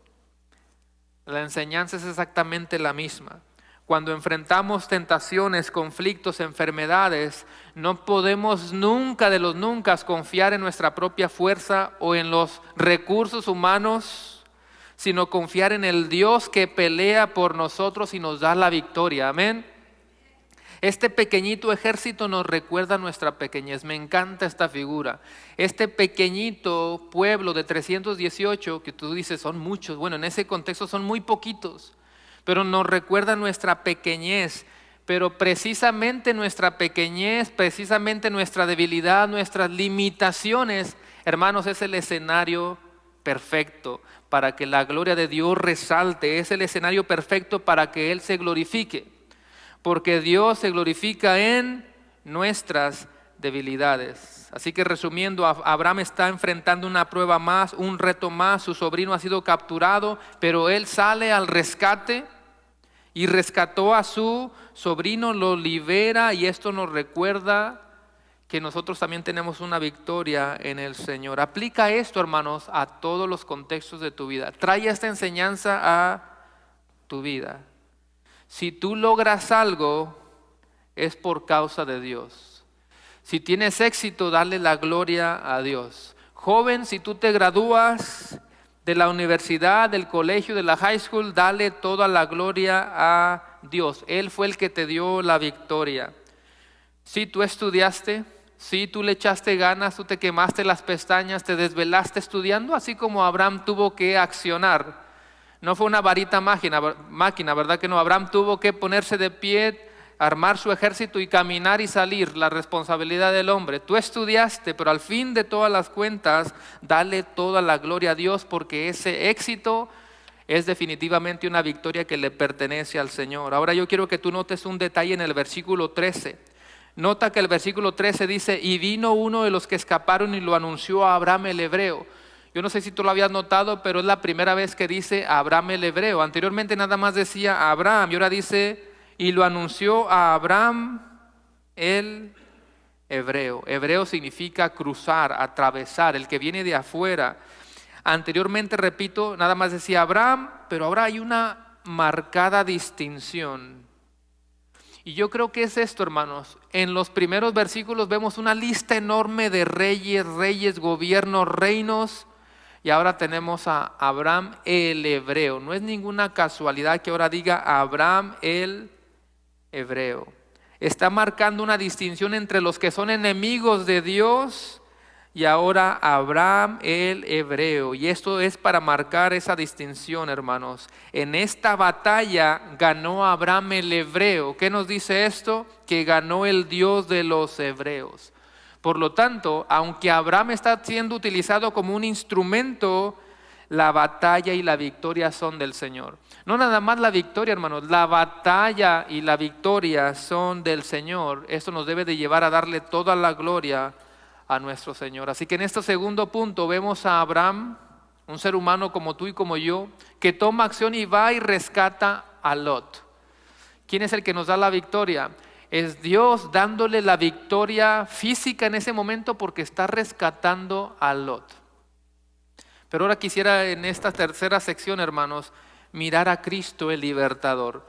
La enseñanza es exactamente la misma. Cuando enfrentamos tentaciones, conflictos, enfermedades, no podemos nunca de los nunca confiar en nuestra propia fuerza o en los recursos humanos, sino confiar en el Dios que pelea por nosotros y nos da la victoria. Amén. Este pequeñito ejército nos recuerda nuestra pequeñez. Me encanta esta figura. Este pequeñito pueblo de 318, que tú dices son muchos, bueno, en ese contexto son muy poquitos, pero nos recuerda nuestra pequeñez. Pero precisamente nuestra pequeñez, precisamente nuestra debilidad, nuestras limitaciones, hermanos, es el escenario perfecto para que la gloria de Dios resalte. Es el escenario perfecto para que Él se glorifique. Porque Dios se glorifica en nuestras debilidades. Así que resumiendo, Abraham está enfrentando una prueba más, un reto más. Su sobrino ha sido capturado, pero él sale al rescate y rescató a su sobrino, lo libera, y esto nos recuerda que nosotros también tenemos una victoria en el Señor. Aplica esto, hermanos, a todos los contextos de tu vida. Trae esta enseñanza a tu vida. Si tú logras algo, es por causa de Dios. Si tienes éxito, dale la gloria a Dios. Joven, si tú te gradúas de la universidad, del colegio, de la high school, dale toda la gloria a Dios. Él fue el que te dio la victoria. Si tú estudiaste, si tú le echaste ganas, tú te quemaste las pestañas, te desvelaste estudiando, así como Abraham tuvo que accionar. No fue una varita máquina, ¿verdad que no? Abraham tuvo que ponerse de pie, armar su ejército y caminar y salir. La responsabilidad del hombre. Tú estudiaste, pero al fin de todas las cuentas, dale toda la gloria a Dios, porque ese éxito es definitivamente una victoria que le pertenece al Señor. Ahora yo quiero que tú notes un detalle en el versículo 13. Nota que el versículo 13 dice, y vino uno de los que escaparon y lo anunció a Abraham el hebreo. Yo no sé si tú lo habías notado, pero es la primera vez que dice Abraham el hebreo. Anteriormente nada más decía Abraham, y ahora dice, y lo anunció a Abraham el hebreo. Hebreo significa cruzar, atravesar, el que viene de afuera. Anteriormente, repito, nada más decía Abraham, pero ahora hay una marcada distinción. Y yo creo que es esto, hermanos. En los primeros versículos vemos una lista enorme de reyes, gobiernos, reinos. Y ahora tenemos a Abraham el hebreo. No es ninguna casualidad que ahora diga Abraham el hebreo. Está marcando una distinción entre los que son enemigos de Dios y ahora Abraham el hebreo. Y esto es para marcar esa distinción, hermanos. En esta batalla ganó Abraham el hebreo. ¿Qué nos dice esto? Que ganó el Dios de los hebreos. Por lo tanto, aunque Abraham está siendo utilizado como un instrumento, la batalla y la victoria son del Señor. No nada más la victoria, hermanos, la batalla y la victoria son del Señor. Esto nos debe de llevar a darle toda la gloria a nuestro Señor. Así que en este segundo punto vemos a Abraham, un ser humano como tú y como yo, que toma acción y va y rescata a Lot. ¿Quién es el que nos da la victoria? Es Dios dándole la victoria física en ese momento porque está rescatando a Lot. Pero ahora quisiera en esta tercera sección, hermanos, mirar a Cristo el libertador.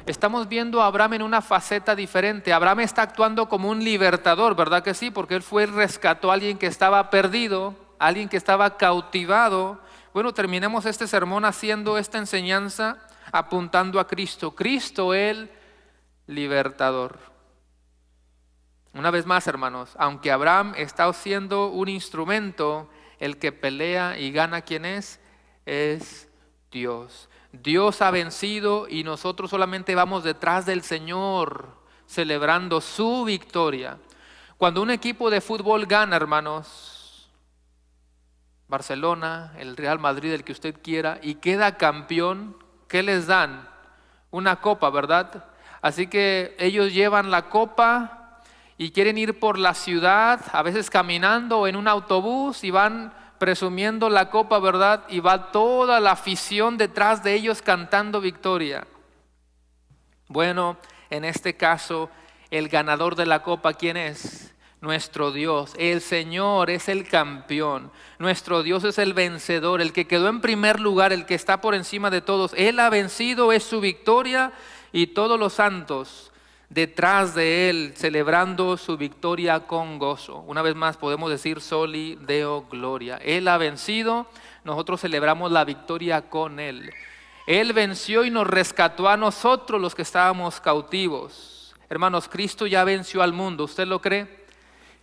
Estamos viendo a Abraham en una faceta diferente. Abraham está actuando como un libertador, ¿verdad que sí? Porque él rescató a alguien que estaba perdido, a alguien que estaba cautivado. Bueno, terminemos este sermón haciendo esta enseñanza apuntando a Cristo. Cristo el libertador. Una vez más, hermanos, aunque Abraham está siendo un instrumento, el que pelea y gana, ¿quién es? Es Dios. Dios ha vencido y nosotros solamente vamos detrás del Señor, celebrando su victoria. Cuando un equipo de fútbol gana, hermanos, Barcelona, el Real Madrid, el que usted quiera, y queda campeón, ¿qué les dan? Una copa, ¿verdad? Así que ellos llevan la copa y quieren ir por la ciudad, a veces caminando o en un autobús, y van presumiendo la copa, ¿verdad? Y va toda la afición detrás de ellos cantando victoria. Bueno, en este caso, el ganador de la copa, ¿quién es? Nuestro Dios. El Señor es el campeón. Nuestro Dios es el vencedor, el que quedó en primer lugar, el que está por encima de todos. Él ha vencido, es su victoria, y todos los santos detrás de Él, celebrando su victoria con gozo. Una vez más podemos decir Soli Deo Gloria. Él ha vencido, nosotros celebramos la victoria con Él. Él venció y nos rescató a nosotros los que estábamos cautivos. Hermanos, Cristo ya venció al mundo, ¿usted lo cree?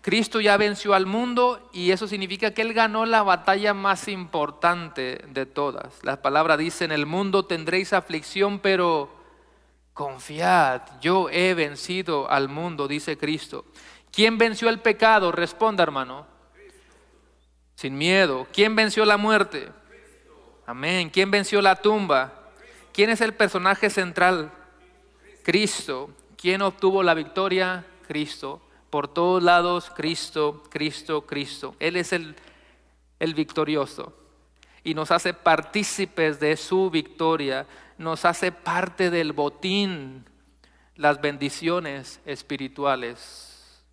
Cristo ya venció al mundo y eso significa que Él ganó la batalla más importante de todas. La palabra dice, en el mundo tendréis aflicción, pero confiad, yo he vencido al mundo, dice Cristo. ¿Quién venció el pecado? Responda, hermano. Sin miedo. ¿Quién venció la muerte? Amén. ¿Quién venció la tumba? ¿Quién es el personaje central? Cristo. ¿Quién obtuvo la victoria? Cristo. Por todos lados, Cristo, Cristo, Cristo. Él es el victorioso y nos hace partícipes de su victoria. Nos hace parte del botín, las bendiciones espirituales.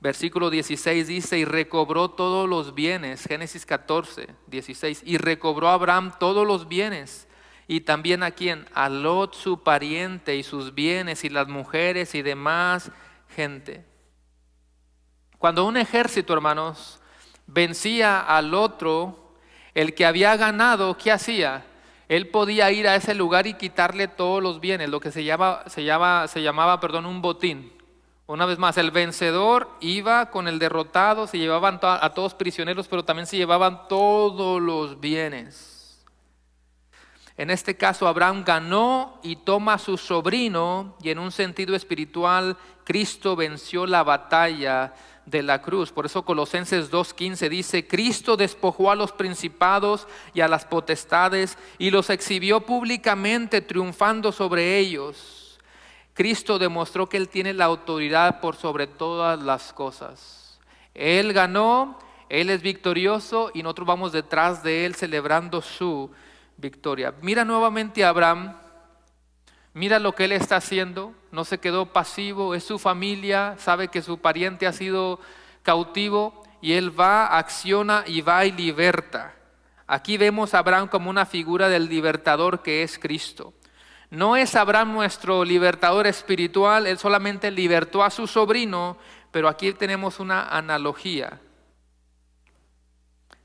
Versículo 16 dice, y recobró todos los bienes, Génesis 14, 16, y recobró a Abraham todos los bienes, y también a quién, a Lot su pariente y sus bienes y las mujeres y demás gente. Cuando un ejército, hermanos, vencía al otro, el que había ganado, ¿qué hacía? Él podía ir a ese lugar y quitarle todos los bienes, lo que se llamaba un botín. Una vez más, el vencedor iba con el derrotado, se llevaban a todos prisioneros, pero también se llevaban todos los bienes. En este caso, Abraham ganó y toma a su sobrino, y en un sentido espiritual, Cristo venció la batalla de la cruz. Por eso Colosenses 2:15 dice, Cristo despojó a los principados y a las potestades y los exhibió públicamente, triunfando sobre ellos. Cristo demostró que Él tiene la autoridad por sobre todas las cosas. Él ganó, Él es victorioso y nosotros vamos detrás de Él celebrando su victoria. Mira nuevamente a Abraham, Mira lo que él está haciendo, no se quedó pasivo, es su familia, sabe que su pariente ha sido cautivo y él va, acciona y va y liberta. Aquí vemos a Abraham como una figura del libertador que es Cristo. No es Abraham nuestro libertador espiritual, él solamente libertó a su sobrino, pero aquí tenemos una analogía.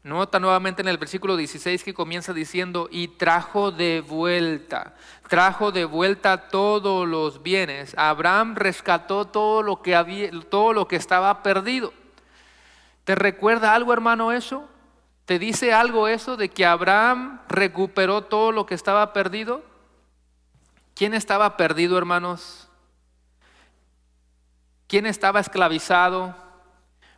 Nota nuevamente en el versículo 16 que comienza diciendo, y trajo de vuelta todos los bienes. Abraham rescató todo lo que estaba perdido. ¿Te recuerda algo, hermano, eso? ¿Te dice algo eso de que Abraham recuperó todo lo que estaba perdido? ¿Quién estaba perdido, hermanos? ¿Quién estaba esclavizado?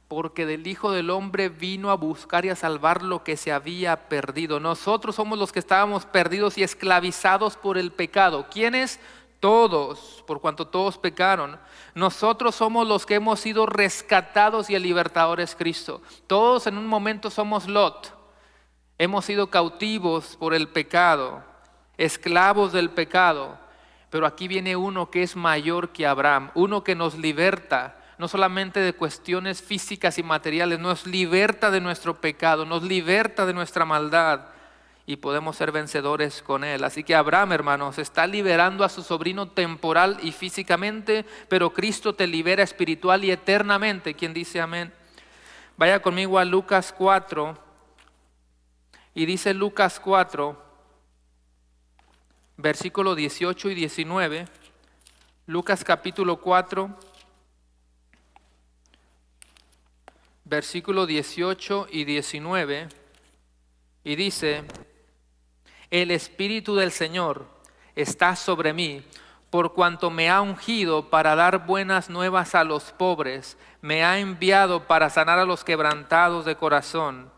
Porque del Hijo del Hombre vino a buscar y a salvar lo que se había perdido. Nosotros somos los que estábamos perdidos y esclavizados por el pecado. ¿Quiénes? Todos, por cuanto todos pecaron. Nosotros somos los que hemos sido rescatados y el libertador es Cristo. Todos en un momento somos Lot. Hemos sido cautivos por el pecado, esclavos del pecado. Pero aquí viene uno que es mayor que Abraham, uno que nos liberta. No solamente de cuestiones físicas y materiales, nos liberta de nuestro pecado, nos liberta de nuestra maldad y podemos ser vencedores con él. Así que Abraham, hermanos, está liberando a su sobrino temporal y físicamente, pero Cristo te libera espiritual y eternamente. ¿Quién dice amén? Vaya conmigo a Lucas 4 y dice Lucas 4, versículo 18 y 19. Lucas capítulo 4. Versículo 18 y 19, y dice, el Espíritu del Señor está sobre mí, por cuanto me ha ungido para dar buenas nuevas a los pobres, me ha enviado para sanar a los quebrantados de corazón,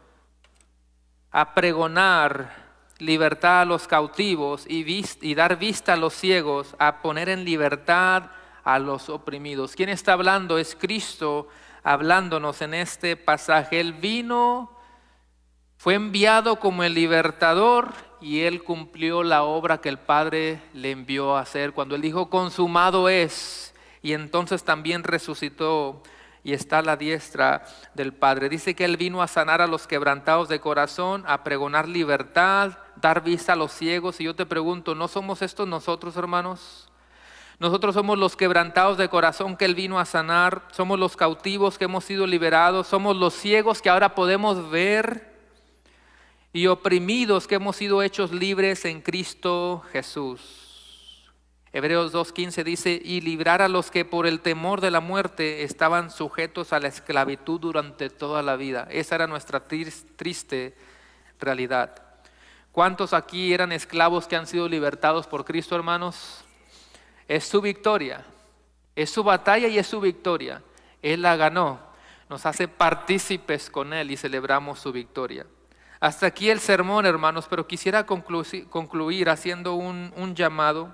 a pregonar libertad a los cautivos y dar vista a los ciegos, a poner en libertad a los oprimidos. ¿Quién está hablando? Es Cristo hablándonos en este pasaje. Él vino, fue enviado como el libertador y él cumplió la obra que el Padre le envió a hacer cuando él dijo consumado es, y entonces también resucitó y está a la diestra del Padre. Dice que él vino a sanar a los quebrantados de corazón, a pregonar libertad, dar vista a los ciegos. Y yo te pregunto, ¿no somos estos nosotros, hermanos? Nosotros somos los quebrantados de corazón que él vino a sanar, somos los cautivos que hemos sido liberados, somos los ciegos que ahora podemos ver y oprimidos que hemos sido hechos libres en Cristo Jesús. Hebreos 2:15 dice, y librar a los que por el temor de la muerte estaban sujetos a la esclavitud durante toda la vida. Esa era nuestra triste realidad. ¿Cuántos aquí eran esclavos que han sido libertados por Cristo, hermanos? Es su victoria, es su batalla y es su victoria. Él la ganó, nos hace partícipes con él y celebramos su victoria. Hasta aquí el sermón, hermanos, pero quisiera concluir haciendo un llamado.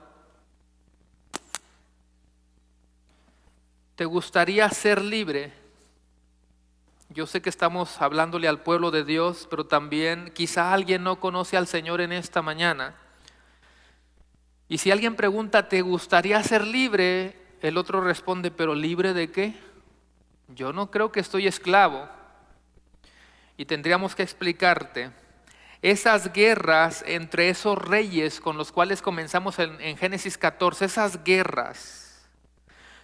¿Te gustaría ser libre? Yo sé que estamos hablándole al pueblo de Dios, pero también quizá alguien no conoce al Señor en esta mañana. Y si alguien pregunta, ¿te gustaría ser libre? El otro responde, ¿pero libre de qué? Yo no creo que estoy esclavo. Y tendríamos que explicarte. Esas guerras entre esos reyes con los cuales comenzamos en Génesis 14, esas guerras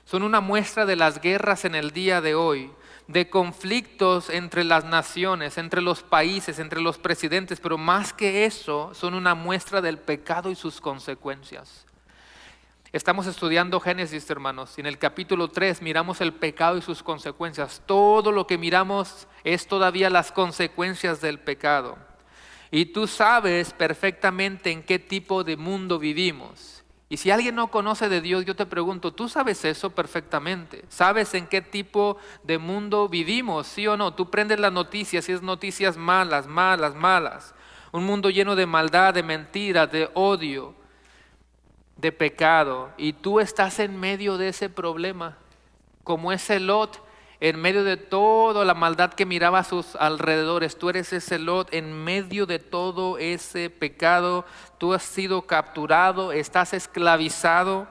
son una muestra de las guerras en el día de hoy, de conflictos entre las naciones, entre los países, entre los presidentes, pero más que eso, son una muestra del pecado y sus consecuencias. Estamos estudiando Génesis, hermanos, y en el capítulo 3 miramos el pecado y sus consecuencias. Todo lo que miramos es todavía las consecuencias del pecado. Y tú sabes perfectamente en qué tipo de mundo vivimos. Y si alguien no conoce de Dios, yo te pregunto, ¿tú sabes eso perfectamente? ¿Sabes en qué tipo de mundo vivimos? ¿Sí o no? Tú prendes las noticias y es noticias malas, malas, malas. Un mundo lleno de maldad, de mentira, de odio, de pecado. Y tú estás en medio de ese problema, como ese Lot En medio de toda la maldad que miraba a sus alrededores, tú eres ese Lot. En medio de todo ese pecado, tú has sido capturado, estás esclavizado.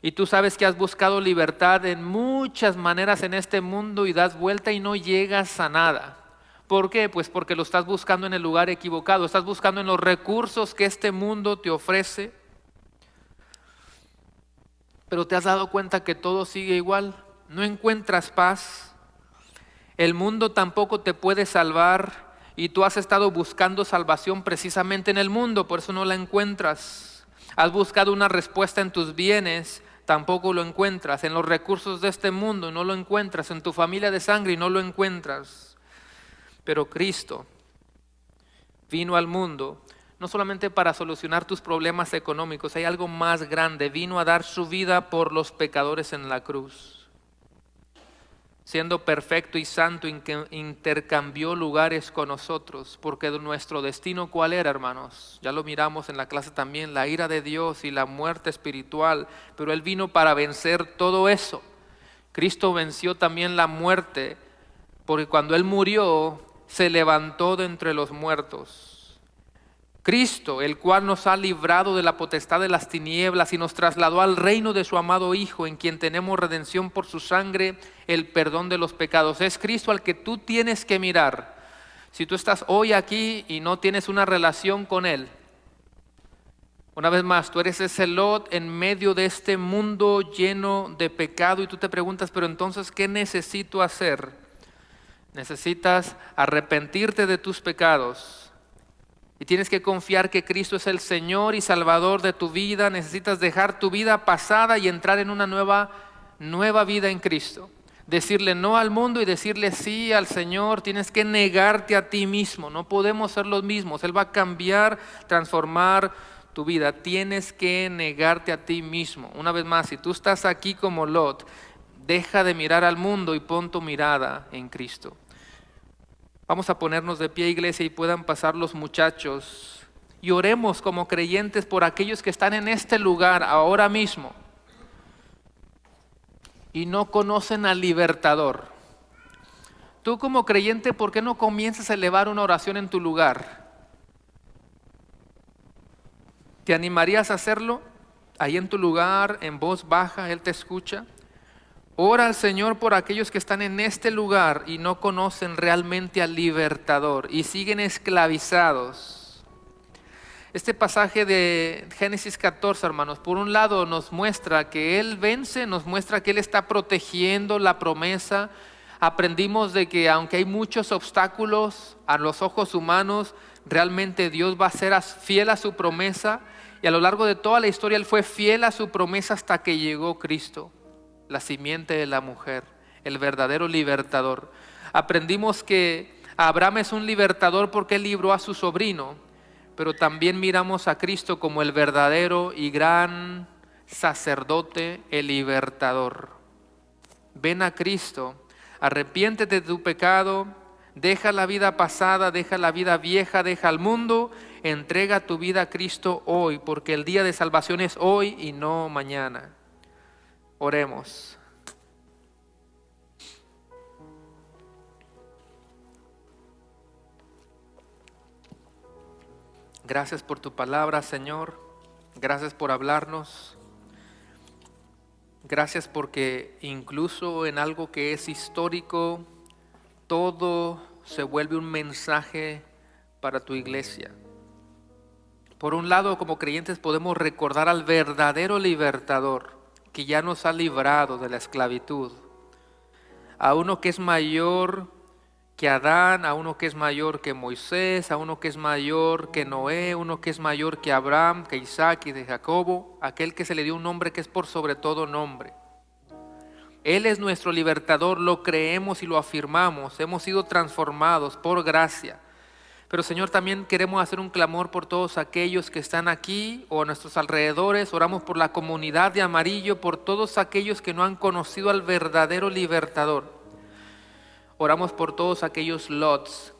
Y tú sabes que has buscado libertad en muchas maneras en este mundo y das vuelta y no llegas a nada. ¿Por qué? Pues porque lo estás buscando en el lugar equivocado. Estás buscando en los recursos que este mundo te ofrece. Pero te has dado cuenta que todo sigue igual. No encuentras paz. El mundo tampoco te puede salvar y tú has estado buscando salvación precisamente en el mundo, por eso no la encuentras. Has buscado una respuesta en tus bienes, tampoco lo encuentras. En los recursos de este mundo no lo encuentras. En tu familia de sangre no lo encuentras. Pero Cristo vino al mundo no solamente para solucionar tus problemas económicos, hay algo más grande. Vino a dar su vida por los pecadores en la cruz. Siendo perfecto y santo, intercambió lugares con nosotros, porque nuestro destino, ¿cuál era, hermanos? Ya lo miramos en la clase también, la ira de Dios y la muerte espiritual, pero Él vino para vencer todo eso. Cristo venció también la muerte, porque cuando Él murió, se levantó de entre los muertos. Cristo, el cual nos ha librado de la potestad de las tinieblas y nos trasladó al reino de su amado Hijo, en quien tenemos redención por su sangre, el perdón de los pecados. Es Cristo al que tú tienes que mirar. Si tú estás hoy aquí y no tienes una relación con Él, una vez más, tú eres ese Lot en medio de este mundo lleno de pecado y tú te preguntas, pero entonces, ¿qué necesito hacer? Necesitas arrepentirte de tus pecados. Y tienes que confiar que Cristo es el Señor y Salvador de tu vida. Necesitas dejar tu vida pasada y entrar en una nueva vida en Cristo. Decirle no al mundo y decirle sí al Señor. Tienes que negarte a ti mismo. No podemos ser los mismos. Él va a cambiar, transformar tu vida. Tienes que negarte a ti mismo. Una vez más, si tú estás aquí como Lot, deja de mirar al mundo y pon tu mirada en Cristo. Vamos a ponernos de pie, iglesia, y puedan pasar los muchachos. Y oremos como creyentes por aquellos que están en este lugar ahora mismo y no conocen al libertador. Tú como creyente, ¿por qué no comienzas a elevar una oración en tu lugar? ¿Te animarías a hacerlo? Ahí en tu lugar, en voz baja, Él te escucha. Ora al Señor por aquellos que están en este lugar y no conocen realmente al libertador y siguen esclavizados. Este pasaje de Génesis 14, hermanos, por un lado nos muestra que Él vence, nos muestra que Él está protegiendo la promesa. Aprendimos de que aunque hay muchos obstáculos a los ojos humanos, realmente Dios va a ser fiel a su promesa. Y a lo largo de toda la historia Él fue fiel a su promesa hasta que llegó Cristo, la simiente de la mujer, el verdadero libertador. Aprendimos que Abraham es un libertador porque Él libró a su sobrino, pero también miramos a Cristo como el verdadero y gran sacerdote, el libertador. Ven a Cristo, arrepiéntete de tu pecado, deja la vida pasada, deja la vida vieja, deja al mundo, entrega tu vida a Cristo hoy, porque el día de salvación es hoy y no mañana. Oremos. Gracias por tu palabra, Señor. Gracias por hablarnos. Gracias porque incluso en algo que es histórico, todo se vuelve un mensaje para tu iglesia. Por un lado, como creyentes podemos recordar al verdadero libertador, que ya nos ha librado de la esclavitud, a uno que es mayor que Adán, a uno que es mayor que Moisés, a uno que es mayor que Noé, uno que es mayor que Abraham, que Isaac y de Jacobo, aquel que se le dio un nombre que es por sobre todo nombre. Él es nuestro libertador, lo creemos y lo afirmamos, hemos sido transformados por gracia. Pero Señor, también queremos hacer un clamor por todos aquellos que están aquí o a nuestros alrededores. Oramos por la comunidad de Amarillo, por todos aquellos que no han conocido al verdadero libertador. Oramos por todos aquellos Lots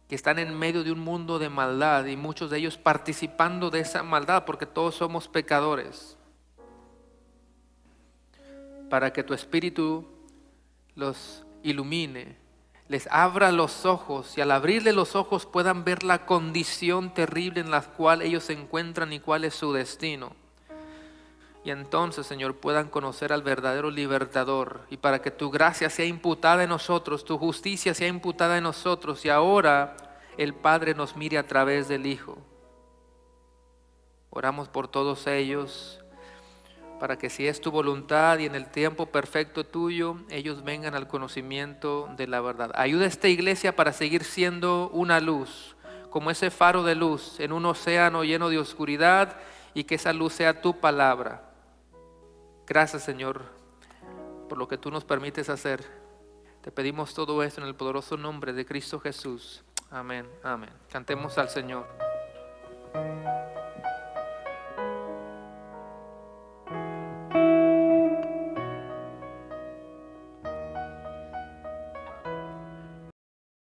que están en medio de un mundo de maldad y muchos de ellos participando de esa maldad porque todos somos pecadores. Para que tu Espíritu los ilumine, les abra los ojos y al abrirle los ojos puedan ver la condición terrible en la cual ellos se encuentran y cuál es su destino. Y entonces, Señor, puedan conocer al verdadero libertador y para que tu gracia sea imputada en nosotros, tu justicia sea imputada en nosotros y ahora el Padre nos mire a través del Hijo. Oramos por todos ellos para que si es tu voluntad y en el tiempo perfecto tuyo, ellos vengan al conocimiento de la verdad. Ayuda a esta iglesia para seguir siendo una luz, como ese faro de luz en un océano lleno de oscuridad y que esa luz sea tu palabra. Gracias, Señor, por lo que tú nos permites hacer. Te pedimos todo esto en el poderoso nombre de Cristo Jesús. Amén, amén. Cantemos al Señor.